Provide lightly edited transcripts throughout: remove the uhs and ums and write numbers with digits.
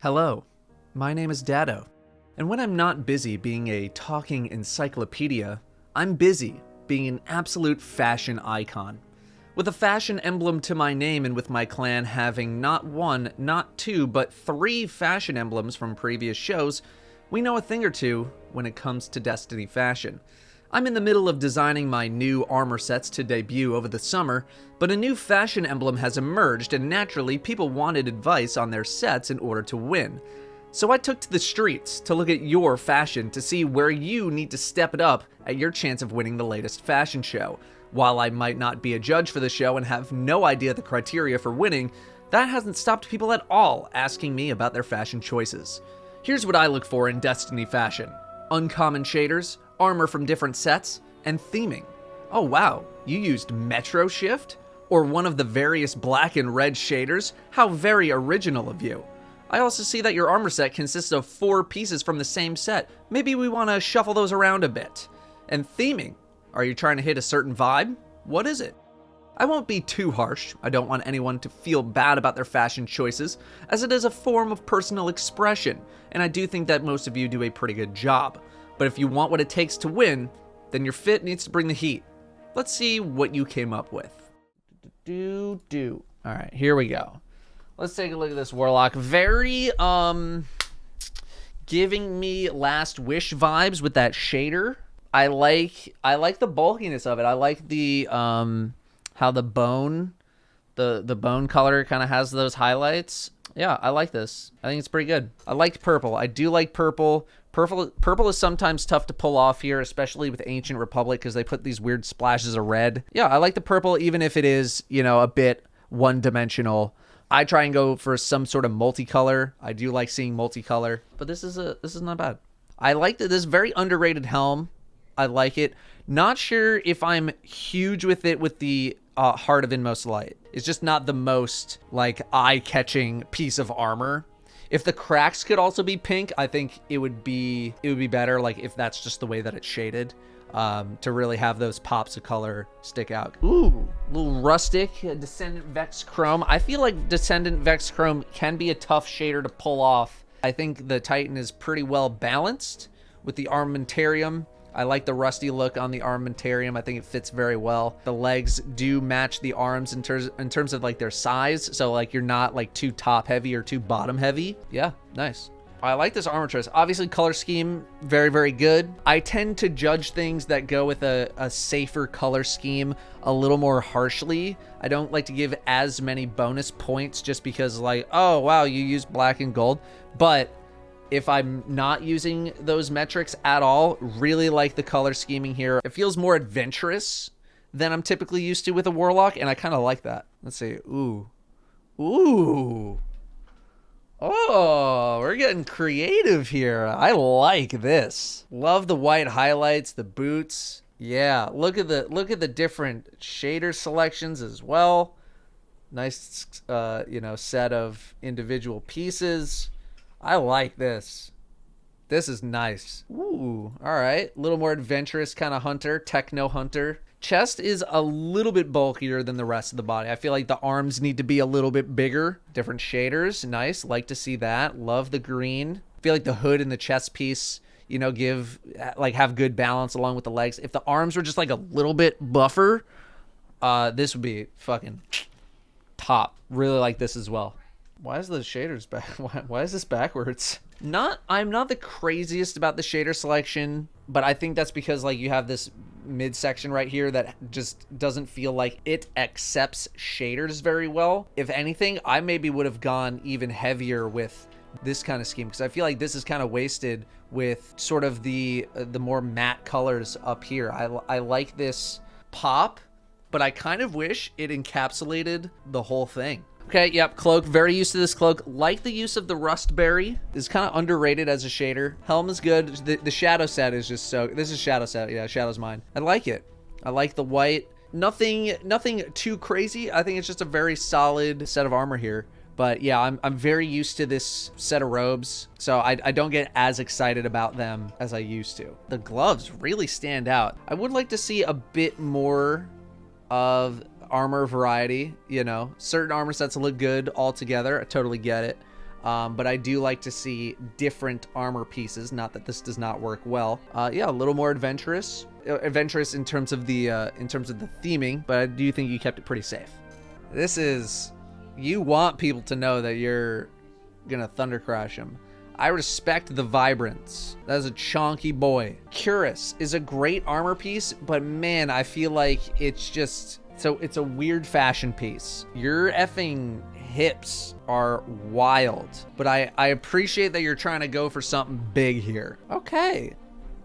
Hello, my name is Datto, and when I'm not busy being a talking encyclopedia, I'm busy being an absolute fashion icon. With a fashion emblem to my name and with my clan having not one, not two, but 3 fashion emblems from previous shows, we know a thing or two when it comes to Destiny fashion. I'm in the middle of designing my new armor sets to debut over the summer, but a new fashion emblem has emerged and naturally people wanted advice on their sets in order to win. So I took to the streets to look at your fashion to see where you need to step it up at your chance of winning the latest fashion show. While I might not be a judge for the show and have no idea the criteria for winning, that hasn't stopped people at all asking me about their fashion choices. Here's what I look for in Destiny fashion: uncommon shaders, armor from different sets, and theming. Oh wow, you used Metro Shift? Or one of the various black and red shaders? How very original of you. I also see that your armor set consists of 4 pieces from the same set. Maybe we want to shuffle those around a bit. And theming, are you trying to hit a certain vibe? What is it? I won't be too harsh. I don't want anyone to feel bad about their fashion choices, as it is a form of personal expression, and I do think that most of you do a pretty good job. But if you want what it takes to win, then your fit needs to bring the heat. Let's see what you came up with. All right, here we go. Let's take a look at this Warlock. Very, giving me Last Wish vibes with that shader. I like the bulkiness of it. I like the, how the bone color kind of has those highlights. Yeah, I like this. I think it's pretty good. I liked purple. I do like purple. Purple is sometimes tough to pull off here, especially with Ancient Republic, because they put these weird splashes of red. Yeah, I like the purple, even if it is, you know, a bit one-dimensional. I try and go for some sort of multicolor. I do like seeing multicolor, but this is not bad. I like this very underrated helm. I like it. Not sure if I'm huge with it with the Heart of Inmost Light. It's just not the most like eye-catching piece of armor. If the cracks could also be pink, I think it would be better, like if that's just the way that it's shaded, to really have those pops of color stick out. Ooh, a little rustic, Descendant Vex Chrome. I feel like Descendant Vex Chrome can be a tough shader to pull off. I think the Titan is pretty well balanced with the armamentarium. I like the rusty look on the armamentarium. I think it fits very well. The legs do match the arms in terms of like their size. So like you're not like too top heavy or too bottom heavy. Yeah, nice. I like this armor choice. Obviously color scheme, very, very good. I tend to judge things that go with a safer color scheme a little more harshly. I don't like to give as many bonus points just because like, oh wow, you used black and gold. But if I'm not using those metrics at all, really like the color scheming here. It feels more adventurous than I'm typically used to with a Warlock, and I kind of like that. Let's see. Ooh. Ooh. Oh, we're getting creative here. I like this. Love the white highlights, the boots. Yeah, look at the different shader selections as well. Nice, you know, set of individual pieces. I like this. This is nice. Ooh, all right. A little more adventurous kind of hunter, techno hunter. Chest is a little bit bulkier than the rest of the body. I feel like the arms need to be a little bit bigger. Different shaders, nice. Like to see that. Love the green. I feel like the hood and the chest piece, you know, have good balance along with the legs. If the arms were just like a little bit buffer, this would be fucking top. Really like this as well. Why is the shaders back? Why is this backwards? I'm not the craziest about the shader selection, but I think that's because like you have this midsection right here that just doesn't feel like it accepts shaders very well. If anything, I maybe would have gone even heavier with this kind of scheme because I feel like this is kind of wasted with sort of the more matte colors up here. I like this pop, but I kind of wish it encapsulated the whole thing. Okay, yep, cloak. Very used to this cloak. Like the use of the Rustberry. It's kind of underrated as a shader. Helm is good. The shadow set is just so... This is shadow set. Yeah, shadow's mine. I like it. I like the white. Nothing too crazy. I think it's just a very solid set of armor here. But yeah, I'm very used to this set of robes, so I don't get as excited about them as I used to. The gloves really stand out. I would like to see a bit more of armor variety, you know. Certain armor sets look good all together. I totally get it. But I do like to see different armor pieces. Not that this does not work well. Yeah, a little more adventurous in terms of the theming, but I do think you kept it pretty safe. This is, you want people to know that you're gonna thunder crash them. I respect the vibrance. That is a chonky boy. Cuirass is a great armor piece, but man, I feel like it's just, so it's a weird fashion piece. Your effing hips are wild, but I appreciate that you're trying to go for something big here. Okay.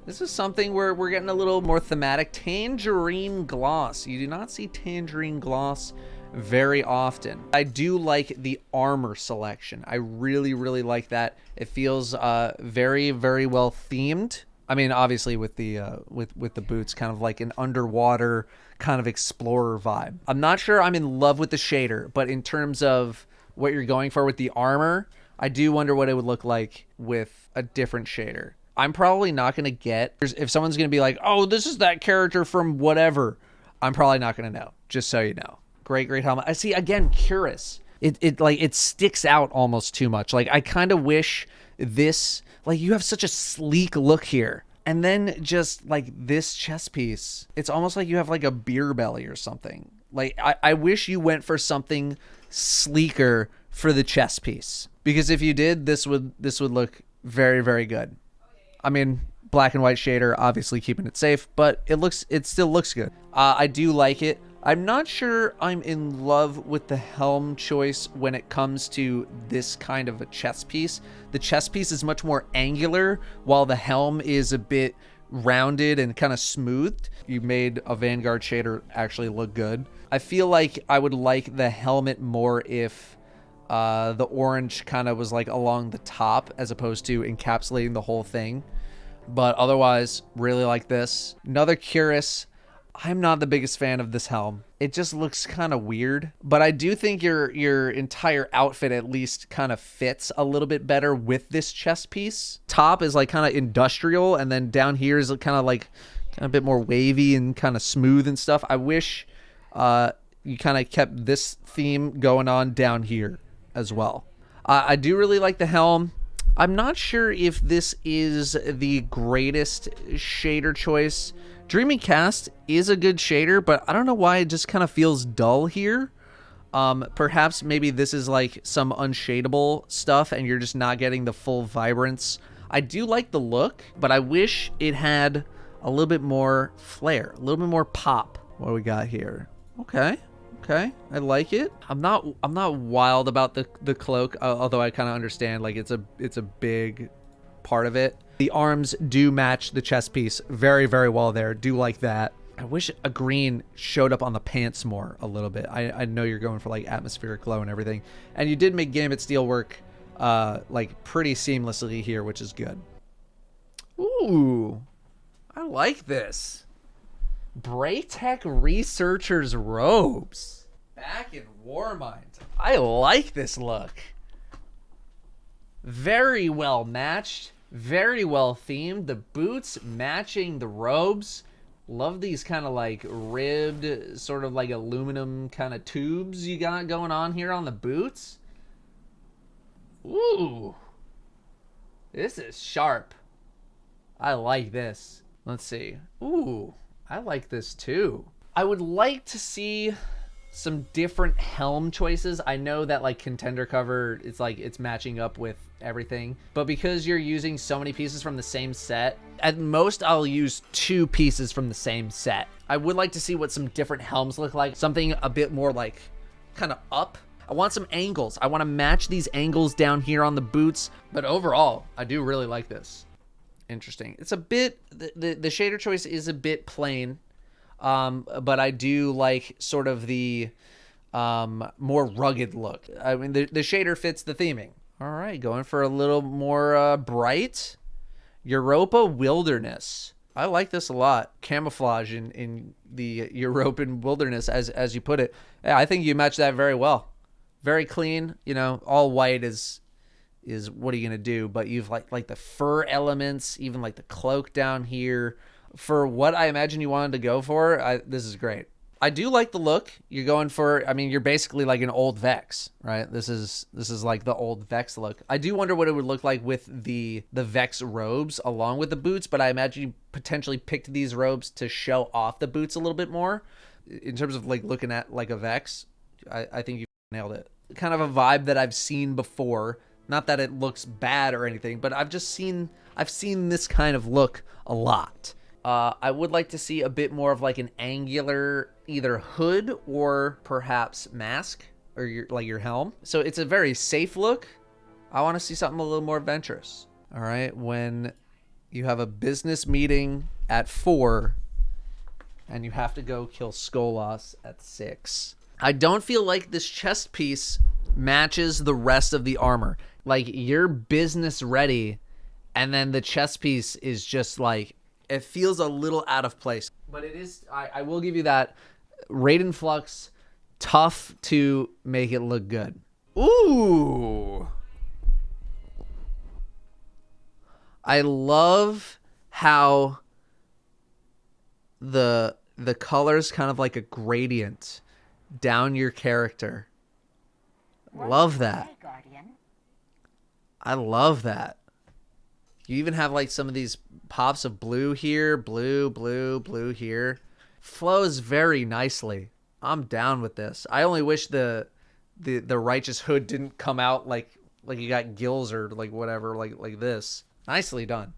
This is something where we're getting a little more thematic. Tangerine gloss. You do not see tangerine gloss very often. I do like the armor selection. I really, really like that. It feels very, very well themed. I mean, obviously with the with the boots, kind of like an underwater kind of explorer vibe. I'm not sure I'm in love with the shader, but in terms of what you're going for with the armor, I do wonder what it would look like with a different shader. I'm probably not going to get, if someone's going to be like, oh, this is that character from whatever, I'm probably not going to know, just so you know. Great helmet. I see, again, Cuirass. It sticks out almost too much. Like, I kind of wish this, like, you have such a sleek look here. And then just like this chest piece, it's almost like you have like a beer belly or something. Like, I wish you went for something sleeker for the chest piece, because if you did, this would look very, very good. I mean, black and white shader, obviously keeping it safe, but it still looks good. I do like it. I'm not sure I'm in love with the helm choice when it comes to this kind of a chest piece. The chest piece is much more angular, while the helm is a bit rounded and kind of smoothed. You made a Vanguard shader actually look good. I feel like I would like the helmet more if the orange kind of was like along the top as opposed to encapsulating the whole thing. But otherwise, really like this. Another Cuirass. I'm not the biggest fan of this helm. It just looks kind of weird, but I do think your entire outfit at least kind of fits a little bit better with this chest piece. Top is like kind of industrial, and then down here is kind of a bit more wavy and kind of smooth and stuff. I wish you kind of kept this theme going on down here as well. I do really like the helm. I'm not sure if this is the greatest shader choice. Dreaming Cast is a good shader, but I don't know why it just kind of feels dull here. Perhaps maybe this is like some unshadable stuff and you're just not getting the full vibrance. I do like the look, but I wish it had a little bit more flair, a little bit more pop. What do we got here? Okay, I like it. I'm not wild about the cloak, although I kind of understand like it's a big part of it. The arms do match the chest piece very, very well there. Do like that. I wish a green showed up on the pants more a little bit. I know you're going for like atmospheric glow and everything. And you did make Gambit Steel work like pretty seamlessly here, which is good. Ooh, I like this. Braytech Researcher's Robes. Back in Warmind. I like this look. Very well matched. Very well themed. The boots matching the robes. Love these kind of like ribbed, sort of like aluminum kind of tubes you got going on here on the boots. Ooh. This is sharp. I like this. Let's see. Ooh, I like this too. I would like to see some different helm choices. I know that like contender cover, it's like it's matching up with everything, but because you're using so many pieces from the same set, at most I'll use 2 pieces from the same set. I would like to see what some different helms look like, something a bit more like kind of up. I want some angles. I want to match these angles down here on the boots, but overall I do really like this. Interesting. It's a bit, the shader choice is a bit plain, but I do like sort of the more rugged look. I mean, the shader fits the theming. All right, going for a little more bright. Europa Wilderness. I like this a lot. Camouflage in the European wilderness, as you put it. Yeah, I think you match that very well. Very clean. You know, all white is what are you gonna do? But you've like the fur elements, even like the cloak down here. For what I imagine you wanted to go for, this is great. I do like the look. You're going for, I mean, you're basically like an old Vex, right? This is like the old Vex look. I do wonder what it would look like with the Vex robes along with the boots, but I imagine you potentially picked these robes to show off the boots a little bit more. In terms of like looking at like a Vex, I think you nailed it. Kind of a vibe that I've seen before. Not that it looks bad or anything, but I've seen this kind of look a lot. I would like to see a bit more of like an angular either hood or perhaps mask or your helm. So it's a very safe look. I want to see something a little more adventurous. All right, when you have a business meeting at 4 and you have to go kill Skolas at 6. I don't feel like this chest piece matches the rest of the armor. Like, you're business ready, and then the chest piece is just like, it feels a little out of place. But it is, I will give you that. Raiden Flux, tough to make it look good. Ooh. I love how the color's kind of like a gradient down your character. Love that. I love that. You even have like some of these pops of blue here, blue here. Flows very nicely. I'm down with this. I only wish the righteous hood didn't come out like you got gills or like whatever, like this. Nicely done.